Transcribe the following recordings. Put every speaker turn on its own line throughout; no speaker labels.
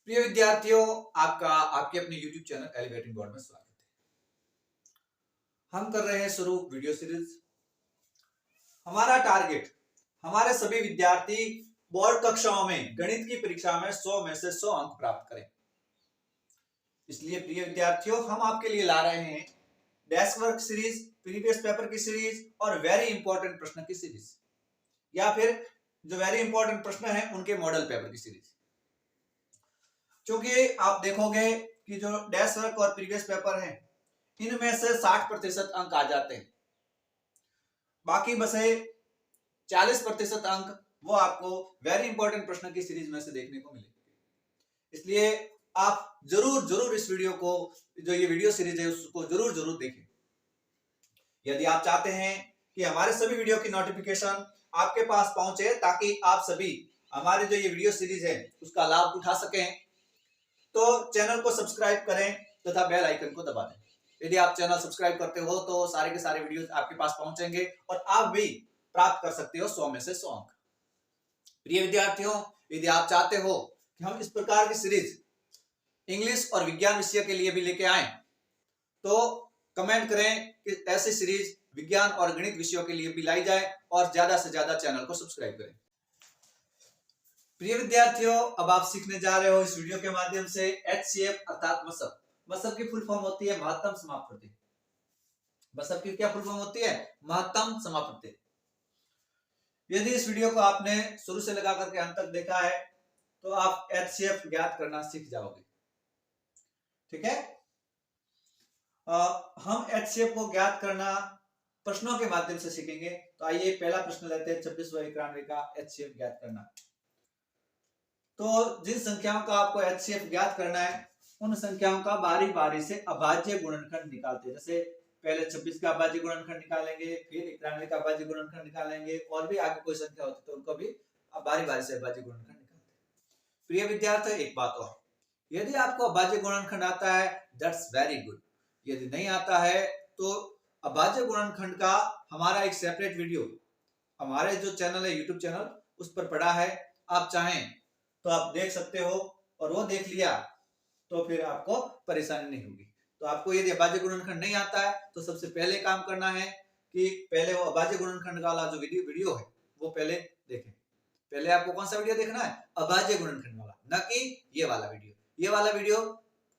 प्रिय विद्यार्थियों, आपका आपके अपने YouTube चैनल एलिवेटिंग बोर्ड में स्वागत है। हम कर रहे हैं शुरू वीडियो सीरीज। हमारा टारगेट हमारे सभी विद्यार्थी बोर्ड कक्षाओं में गणित की परीक्षा में 100 में से 100 अंक प्राप्त करें। इसलिए प्रिय विद्यार्थियों, हम आपके लिए ला रहे हैं desk work series, previous paper की सीरीज और वेरी इंपॉर्टेंट प्रश्न की सीरीज, या फिर जो वेरी इंपॉर्टेंट प्रश्न है उनके मॉडल पेपर की सीरीज। क्योंकि आप देखोगे कि जो डेस्क वर्क और प्रीवियस पेपर है इनमें से 60% अंक आ जाते हैं, बाकी बसे 40% अंक वो आपको वेरी इंपॉर्टेंट प्रश्न की सीरीज में से देखने को मिलेंगे। इसलिए आप जरूर इस वीडियो को, जो ये वीडियो सीरीज है उसको जरूर देखें। यदि आप चाहते हैं कि हमारे सभी वीडियो की नोटिफिकेशन आपके पास पहुंचे ताकि आप सभी हमारे जो ये वीडियो सीरीज है उसका लाभ उठा सकें, तो चैनल को सब्सक्राइब करें तथा बेल आइकन को दबा दें। यदि आप चैनल सब्सक्राइब करते हो तो सारे के सारे वीडियोस आपके पास पहुंचेंगे और आप भी प्राप्त कर सकते हो 100 में से 100 अंक। प्रिय विद्यार्थियों, यदि आप चाहते हो कि हम इस प्रकार की सीरीज इंग्लिश और विज्ञान विषय के लिए भी लेके आए, तो कमेंट करें कि ऐसी सीरीज विज्ञान और गणित विषयों के लिए भी लाई जाए और ज्यादा से ज्यादा चैनल को सब्सक्राइब करें। प्रिय विद्यार्थियों, अब आप सीखने जा रहे हो इस वीडियो के माध्यम से HCF अर्थात मसब। मसब की फुल फॉर्म होती है महत्तम समापवर्ती। मसब की क्या फुल फॉर्म होती है? महत्तम समापवर्ती। यदि इस वीडियो को आपने शुरू से लगा करके अंत तक देखा है तो आप HCF ज्ञात करना सीख जाओगे। ठीक है, हम HCF को ज्ञात करना प्रश्नों के माध्यम से सीखेंगे। तो आइए पहला प्रश्न लेते हैं, 26 व 91 का HCF ज्ञात करना। तो जिन संख्याओं का आपको HCF ज्ञात करना है उन संख्याओं का बारी बारी से अभाज्य गुणनखंड निकालते हैं। जैसे पहले 26 का अभाज्य गुणनखंड निकालेंगे, फिर 91 का अभाज्य गुणनखंड निकालेंगे, और भी आगे कोई संख्या होती है तो उनको भी बारी बारी से अभाज्य गुणनखंड निकालते हैं। प्रिय विद्यार्थियों, एक बात और, यदि आपको अभाज्य गुणनखंड आता है दैट्स वेरी गुड। यदि नहीं आता है तो अभाज्य गुणनखंड का हमारा एक सेपरेट वीडियो हमारे जो चैनल है यूट्यूब चैनल उस पर पड़ा है। आप चाहें तो आप देख सकते हो, और वो देख लिया तो फिर आपको परेशानी नहीं होगी। तो आपको यदि अभाज्य गुणनखंड नहीं आता है तो सबसे पहले काम करना है कि पहले वो अभाज्य गुणनखंड वाला जो वीडियो है वो पहले देखें। पहले आपको कौन सा वीडियो देखना है? अभाज्य गुणनखंड वाला, न कि ये वाला वीडियो। ये वाला वीडियो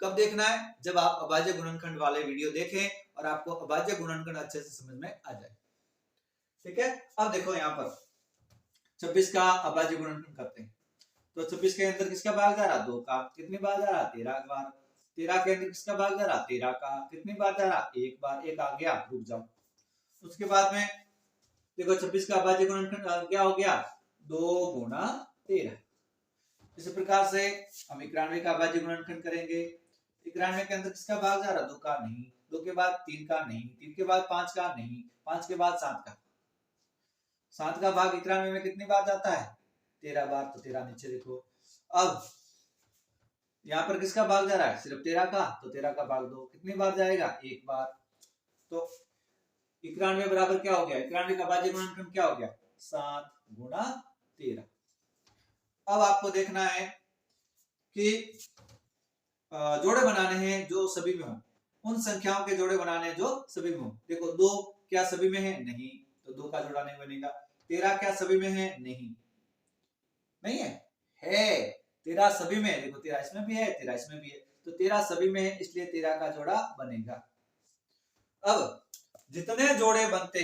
कब देखना है? जब आप अभाज्य गुणनखंड वाले वीडियो देखें और आपको अभाज्य गुणनखंड अच्छे से समझ में आ जाए। ठीक है, अब देखो यहाँ पर 26 का अभाज्य गुणनखंड करते हैं। तो 26 के अंदर किसका भाग जा रहा? 2 का। कितनी बार जा रहा? 13 बार। 13 के अंदर किसका भाग जा रहा? 13 का। कितनी बार जा रहा? 1 बार। एक आ गया, रुक जाओ। उसके बाद में देखो 26 का अभाज्य गुणनखंड क्या हो गया? 2 गुणा 13। इसी प्रकार से हम 91 का अभाज्य गुणनखंड करेंगे। 91 के अंदर किसका भाग जा रहा? 2 का नहीं। 2 के बाद 3 का नहीं। 3 के बाद 5 का नहीं। 5 के बाद 7 का। 7 का भाग 91 में कितनी बार जाता है? 13 बार। तो 13 नीचे देखो। अब यहाँ पर किसका भाग जा रहा है? सिर्फ 13 का। तो 13 का भाग 2 कितनी बार जाएगा? 1 बार। तो 91 बराबर क्या हो गया? 91 का अभाज्य गुणनखंड क्या हो गया? 7 गुणा 13। अब आपको देखना है कि जोड़े बनाने हैं जो सभी में हो। उन संख्याओं के जोड़े बनाने जो सभी में हो। देखो 2 क्या सभी में है? नहीं, तो 2 का जोड़ा नहीं बनेगा। 13 क्या सभी में है? नहीं, नहीं है, है। 13 सभी में है। देखो 13 इसमें भी है, 13 इसमें भी है, तो 13 सभी में है, इसलिए 13 का जोड़ा बनेगा। अब जितने जोड़े बनते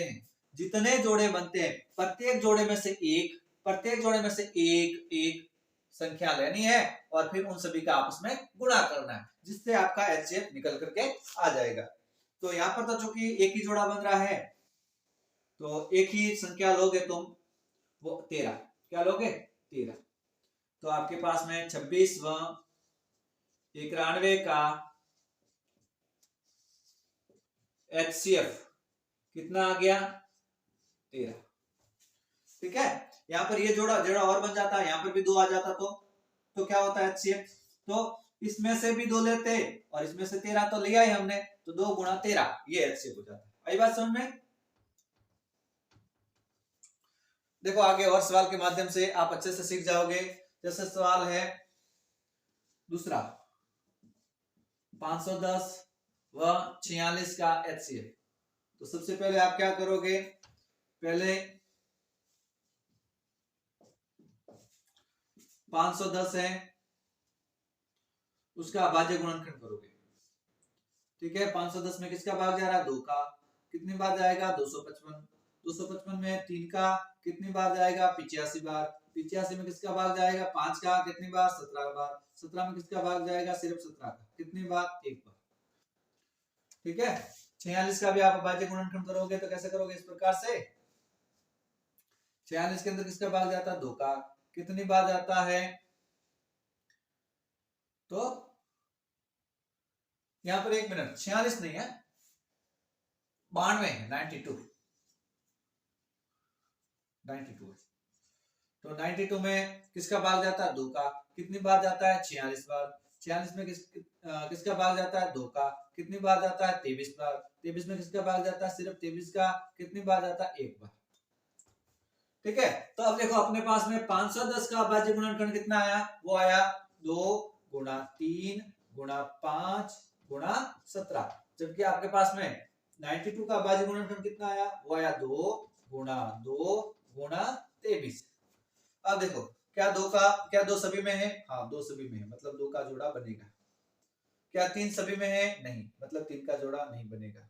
हैं प्रत्येक जोड़े में से एक संख्या लेनी है और फिर उन सभी का आपस में गुणा करना है, जिससे आपका HCF निकल करके आ जाएगा। तो यहाँ पर तो चूंकि एक ही जोड़ा बन रहा है तो एक ही संख्या लोगे तुम, वो 13। क्या लोगे? 13। तो आपके पास में 26 व 91 का HCF कितना आ गया? 13। ठीक है, यहाँ पर ये जोड़ा और बन जाता है, यहाँ पर भी 2 आ जाता तो क्या होता है HCF? तो इसमें से भी 2 लेते और इसमें से 13 तो लिया ही हमने, तो 2 गुणा 13 ये HCF हो जाता है। आई बात समझ में? देखो आगे और सवाल के माध्यम से आप अच्छे से सीख जाओगे। जैसे सवाल है दूसरा 510 व 46 का HCF। तो सबसे पहले आप क्या करोगे, पहले 510 है उसका अभाज्य गुणनखंड करोगे। ठीक है, 510 में किसका भाग जा रहा है, 2 का, कितनी बार जाएगा, 255। 255 में 3 का कितनी बार जाएगा, 85 बार। 85 में किसका भाग जाएगा, 5 का, कितनी बार, 17 बार। 17 में किसका भाग जाएगा, सिर्फ 17 का, कितनी बार, 1 बार। ठीक है, 46 का भी आप अभाज्य गुणनखंड करोगे तो कैसे करोगे, इस प्रकार से 46 के अंदर किसका भाग जाता है, 2 का, कितनी बार जाता है, तो यहां पर 1 मिनट, 46 नहीं है, 92 है, 92 तो 92 में किसका भाग जाता है, 2 का, कितनी बार जाता है, 46 बार। 46 में किसका भाग जाता है, 2 का, कितनी बार जाता है, 23 बार। 23 में किसका भाग जाता है, सिर्फ 23 का, कितनी बार जाता है, 1 बार। ठीक है, तो अब देखो अपने पास में 510 का अभाज्य गुणनखंड कितना आया, वो आया 2 गुणा 3 गुणा 5 गुणा 17, जबकि आपके पास में 92 का अभाज्य गुणनखंड कितना आया, वो आया 2 गुणा 2 गुणा 23। अब देखो क्या दो सभी में है, हाँ 2 सभी में है, मतलब 2 का जोड़ा बनेगा। क्या 3 सभी में है, नहीं, मतलब 3 का जोड़ा नहीं बनेगा।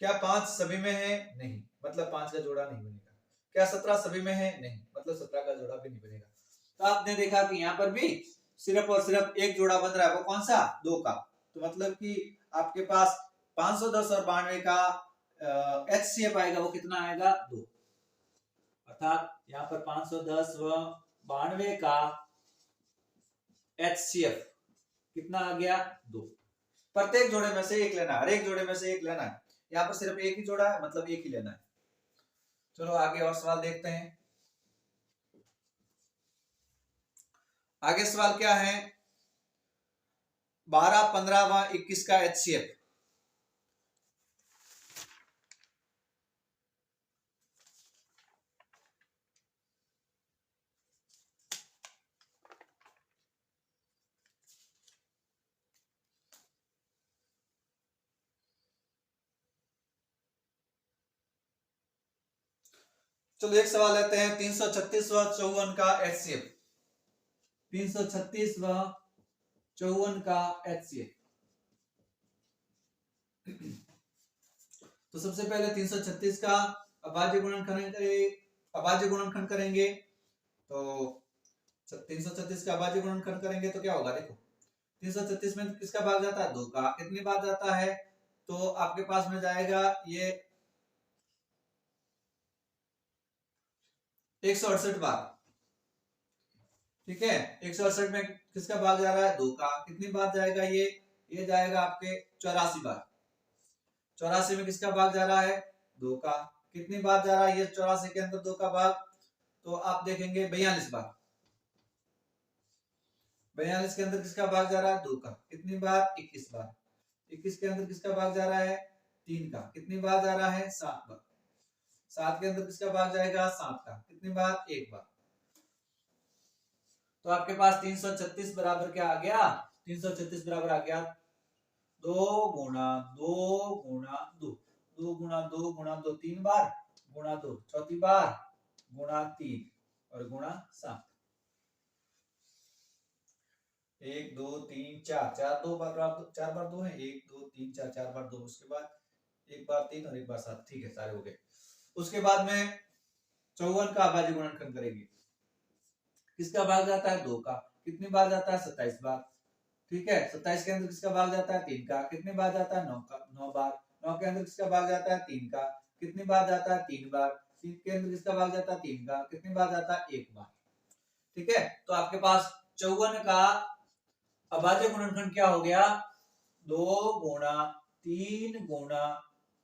क्या 5 सभी में है, नहीं, मतलब 5 का जोड़ा नहीं बनेगा। क्या 17 सभी में है, नहीं, मतलब 17 का जोड़ा भी नहीं बनेगा। तो आपने देखा कि यहाँ पर भी सिर्फ और सिर्फ एक जोड़ा बन रहा है, वो कौन सा, 2 का। तो मतलब कि आपके पास 510 और 92 का HCF आएगा, वो कितना आएगा, 2। अर्थात यहाँ पर 510 व 92 का HCF कितना आ गया, 2। प्रत्येक जोड़े में से एक लेना है, हर एक जोड़े में से एक लेना है। यहाँ पर सिर्फ एक ही जोड़ा है, मतलब एक ही लेना है। चलो आगे और सवाल देखते हैं। आगे सवाल क्या है, 12, 15 व 21 का HCF। चलो एक सवाल लेते हैं, 336 व 54 का HCF। 336 व 54 का HCF। तो सबसे पहले 336 का अभाज्य गुणनखंड करेंगे। तो 336 का अभाज्य गुणनखंड करेंगे तो क्या होगा, देखो 336 में किसका भाग जाता है, 2 का, कितनी बार जाता है, तो आपके पास में जाएगा ये 168 बार। ठीक है, 168 में किसका भाग जा रहा है, 2 का, कितनी बार जाएगा, ये जाएगा आपके 84 बार। 84 में किसका भाग जा रहा है, 2 का, कितनी बार जा रहा है, ये 84 के अंदर 2 का भाग, तो आप देखेंगे 42 बार। 42 के अंदर किसका भाग जा रहा है, 2 का, कितनी बार, 21 बार। 21 के अंदर किसका भाग जा रहा है, 3 का, कितनी बार जा रहा है, 7 बार। 7 के अंदर किसका भाग जाएगा, 7 का, कितनी बार, 1 बार। तो आपके पास 336 बराबर क्या आ गया, 336 बराबर आ गया 2 गुणा 2 गुणा 2, 2 गुणा 2 गुणा 2 3 बार, गुणा 2 चौथी बार, गुणा 3 और गुणा 7। 1 2 3 4, 4 2 बार, 4 बार 2 है, 1 2 3 4, 4 बार 2, उसके बाद 1 बार 3 और 1 बार 7। ठीक है, सारे हो गए। उसके बाद में 54 का अभाज्य गुणनखंड करेंगे। किसका भाग जाता है, 2 का, कितनी बार जाता है, 27 बार। ठीक है, 27 के अंदर किसका भाग जाता है, 3 का, कितनी बार जाता है, 9 का, 9 बार। 9 के अंदर किसका भाग जाता है, 3 का, कितनी बार जाता है, 3 बार। 3 के अंदर किसका भाग जाता है, 3 का, कितनी बार जाता है, 1 बार। ठीक है, तो आपके पास 54 का अभाज्य गुणनखंड क्या हो गया, 2 गुणा 3 गुणा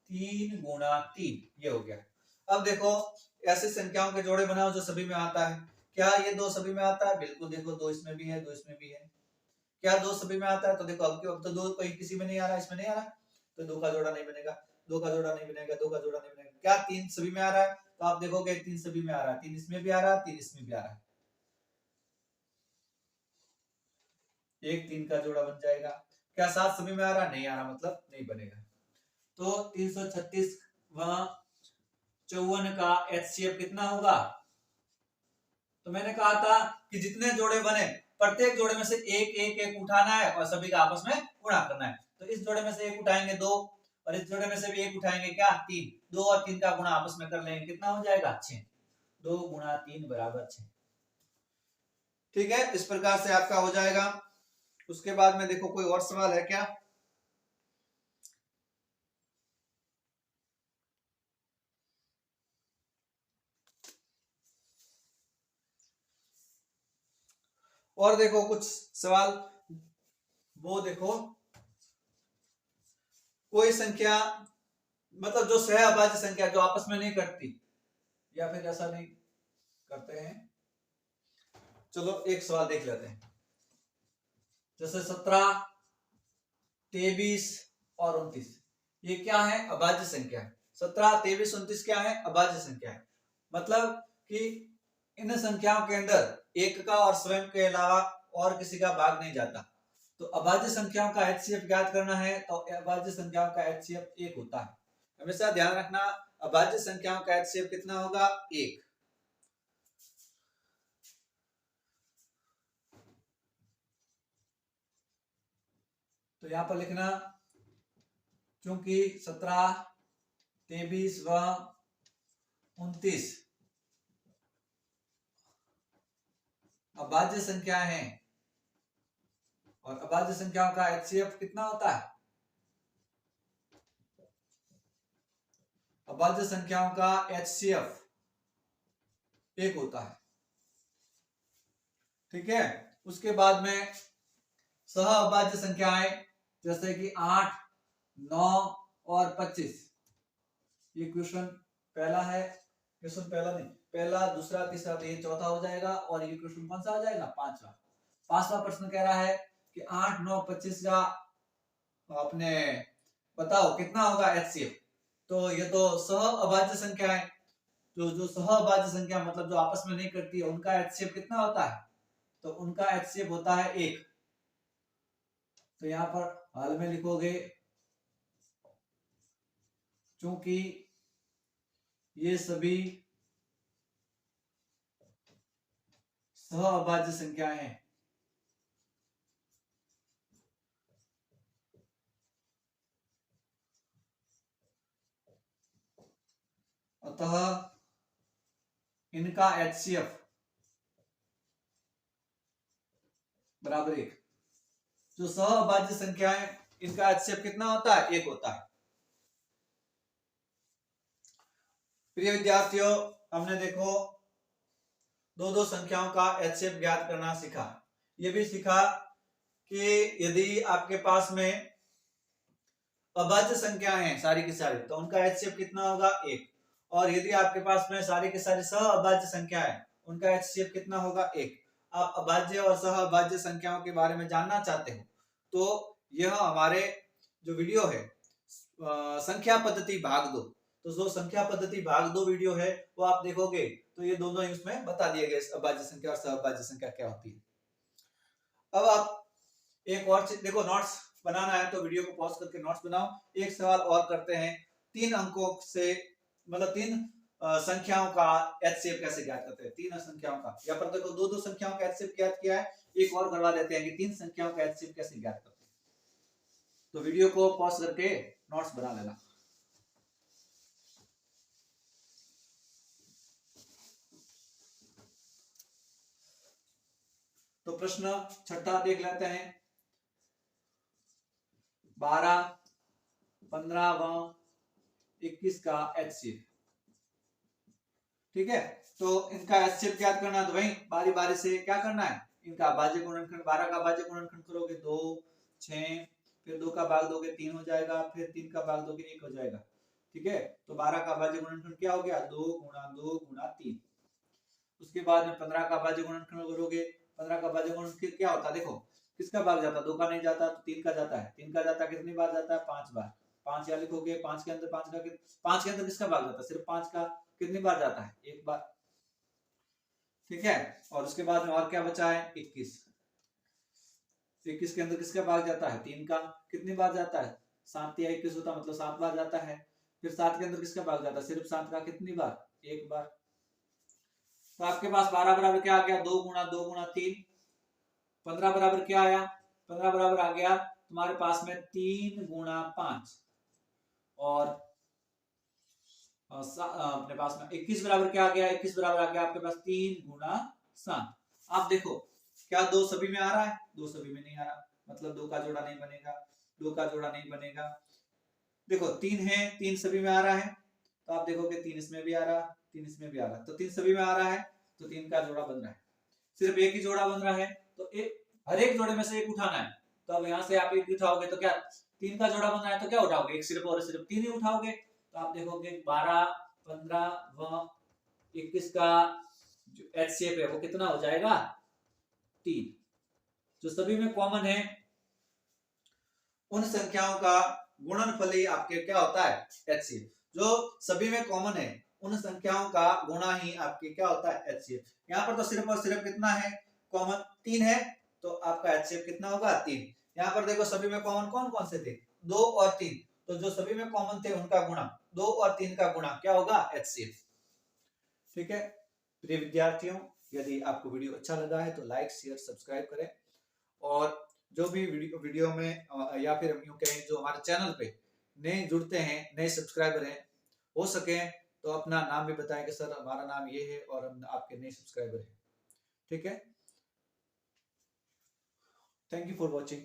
3 गुणा 3, ये हो गया। अब देखो ऐसी संख्याओं के जोड़े बनाओ जो सभी में आता है। क्या ये 2 सभी में आता है, बिल्कुल, देखो 2 इसमें भी है, 2 इसमें भी है। क्या 2 सभी में आता है, तो देखो अब तो 2 कहीं किसी में नहीं आ रहा, इसमें नहीं आ रहा, तो 2 का जोड़ा नहीं बनेगा, 2 का जोड़ा नहीं बनेगा, 2 का जोड़ा नहीं बनेगा। क्या 3 सभी में आ रहा है, तो आप देखोगे 3 सभी में आ रहा है, 3 इसमें भी आ रहा है, 3 इसमें भी आ रहा है। एक 3 का जोड़ा बन जाएगा। क्या 7 सभी में आ रहा? नहीं आ रहा, मतलब नहीं बनेगा। तो 336 व 54 का HCF कितना होगा? तो मैंने कहा था कि जितने जोड़े बने प्रत्येक जोड़े में से एक एक एक उठाना है और सभी का आपस में गुणा करना है। तो इस जोड़े में से एक उठाएंगे 2 और इस जोड़े में से भी एक उठाएंगे क्या? 3। 2 और 3 का गुणा आपस में कर लेंगे, कितना हो जाएगा? 6। 2 गुणा 3 बराबर 6। ठीक है, इस प्रकार से आपका हो जाएगा। उसके बाद में देखो कोई और सवाल है क्या? और देखो कुछ सवाल, वो देखो कोई संख्या मतलब जो सह अभाज्य संख्या जो आपस में नहीं कटती या फिर ऐसा नहीं करते हैं। चलो एक सवाल देख लेते हैं, जैसे 17, 23 और 29, ये क्या है? अभाज्य संख्या। 17, 23, 29 क्या है? अभाज्य संख्या है। मतलब कि इन संख्याओं के अंदर एक का और स्वयं के अलावा और किसी का भाग नहीं जाता। तो अभाज्य संख्याओं का HCF ज्ञात करना है तो अभाज्य संख्याओं का HCF 1 होता है। हमेशा ध्यान रखना, अभाज्य संख्याओं का HCF कितना होगा? 1। तो यहां पर लिखना, क्योंकि 17, 23 व 29 अभाज्य संख्या है और अभाज्य संख्याओं का HCF कितना होता है? अभाज्य संख्याओं का HCF 1 होता है। ठीक है, उसके बाद में सह अभाज्य संख्याएं जैसे कि 8, 9 और 25। ये क्वेश्चन पहला है, क्वेश्चन पहला नहीं, पहला, दूसरा, तीसरा, तो ये चौथा हो जाएगा और ये क्वेश्चन कौन सा आ जाएगा? पांचवा। पांचवा प्रश्न कह रहा है कि 8, 9, 25 का आपने बताओ कितना होगा HCF। तो ये तो सह अभाज्य संख्या है, तो जो सह अभाज्य संख्या मतलब जो आपस में नहीं करती है उनका HCF कितना होता है? तो उनका HCF होता है 1। तो यहां पर हाल में लिखोगे, क्योंकि ये सभी सह अभाज्य संख्याएं हैं अतः इनका HCF बराबर 1। जो सह अभाज्य संख्याएं इनका HCF कितना होता है? 1 होता है। प्रिय विद्यार्थियों, हमने देखो दो संख्याओं का HCF ज्ञात करना सीखा। ये भी सीखा कि यदि आपके पास में अभाज्य संख्याएं हैं सारी की सारी तो उनका HCF कितना होगा? 1। और यदि आपके पास में सारी की सारी सह अभाज्य संख्या है उनका HCF कितना होगा? 1। आप अभाज्य और सह अभाज्य संख्याओं के बारे में जानना चाहते हो तो यह हमारे जो वीडियो है संख्या पद्धति भाग 2, तो जो संख्या पद्धति भाग 2 वीडियो है वो आप देखोगे तो ये दोनों ही उसमें बता दिए गए अभाज्य संख्या और सह अभाज्य संख्या क्या होती है। अब आप एक और चीज देखो, नोट्स बनाना है तो वीडियो को पॉज करके नोट्स बनाओ। एक सवाल और करते हैं, 3 अंकों से मतलब 3 संख्याओं का HCF कैसे ज्ञात करते हैं? 3 संख्याओं का, यहाँ पर देखो दो संख्याओं का HCF ज्ञात किया है, एक और करवा देते हैं कि 3 संख्याओं का HCF कैसे ज्ञात करते हैं। तो वीडियो को पॉज करके नोट्स बना लेना। तो प्रश्न छठा देख लेते हैं, 12, 15 व 21 का HCF। ठीक है, तो इनका HCF ज्ञात करना तो वही बारी बारी से क्या करना है, इनका भाज्य गुणनखंड, 12 का भाज्य गुणनखंड करोगे 2, 6, फिर 2 का भाग दोगे 3 हो जाएगा, फिर 3 का भाग दोगे 1 हो जाएगा। ठीक है, तो 12 का भाज्य गुणनखंड क्या हो गया? 2 गुणा 2 गुणा 3। उसके बाद में 15 का भाज्य गुणनखंड करोगे, 15 का भाज्य गुणनखंड क्या होता है? देखो किसका भाग जाता है? 2 का नहीं जाता तो 3 का जाता है। 3 का जाता है कितनी बार जाता है? 5 बार। 5 यहाँ लिखोगे, 5 के अंदर 5 के अंदर किसका भाग जाता है? सिर्फ 5 का कितनी बार जाता है? 1 बार। ठीक है, और उसके बाद में और क्या बचा है? 21। 21 के अंदर किसका भाग जाता है? 3 का। कितनी बार जाता है? 7 या 21 होता मतलब 7 बार जाता है। फिर 7 के अंदर किसका भाग जाता है? सिर्फ 7 का। कितनी बार? 1 बार। तो आपके पास 12 बराबर क्या आ गया? 2 गुणा 2 गुणा 3। 15 बराबर क्या आया? 15 बराबर आ गया तुम्हारे पास में 3 गुणा 5 और अपने पास में 21 बराबर क्या आ गया? 21 बराबर आ गया आपके पास 3 गुणा 7। आप देखो क्या 2 सभी में आ रहा है? 2 सभी में नहीं आ रहा, मतलब 2 का जोड़ा नहीं बनेगा। 2 का जोड़ा नहीं बनेगा। देखो 3 है, 3 सभी में आ रहा है, तो आप देखोगे 3 इसमें भी आ रहा, 3 इसमें भी आ रहा, तो 3 सभी में आ रहा है, तो 3 का जोड़ा बन रहा है। सिर्फ एक ही जोड़ा बन रहा है, तो हर एक जोड़े में से एक उठाना है। तो अब यहाँ से आप एक उठाओगे तो क्या 3 का जोड़ा बन रहा है, तो क्या उठाओगे? एक सिर्फ और सिर्फ 3 ही उठाओगे। तो आप देखोगे 12, 15 व 21 का जो HCF है वो कितना हो जाएगा? 3। जो सभी में कॉमन है उन संख्याओं का गुणनफल ही आपके क्या होता है? HCF। जो सभी में कॉमन है उन संख्याओं का गुणा ही आपके क्या होता है? HCF। यहाँ पर तो सिर्फ और सिर्फ कितना है? कॉमन 3 है, तो आपका HCF कितना होगा? 3। यहाँ पर देखो सभी में कॉमन कौन कौन से थे? 2 और 3, तो जो सभी में कॉमन थे उनका गुणा, 2 और 3 का गुणा क्या होगा? HCF। ठीक है प्रिय विद्यार्थियों, यदि आपको वीडियो अच्छा लगा है तो लाइक शेयर सब्सक्राइब करें, और जो भी वीडियो में या फिर यूं कहें जो हमारे चैनल पे नए जुड़ते हैं, नए सब्सक्राइबर हैं, हो सके तो अपना नाम भी बताएं कि सर हमारा नाम ये है और हम आपके नए सब्सक्राइबर हैं। ठीक है, थैंक यू फॉर वॉचिंग।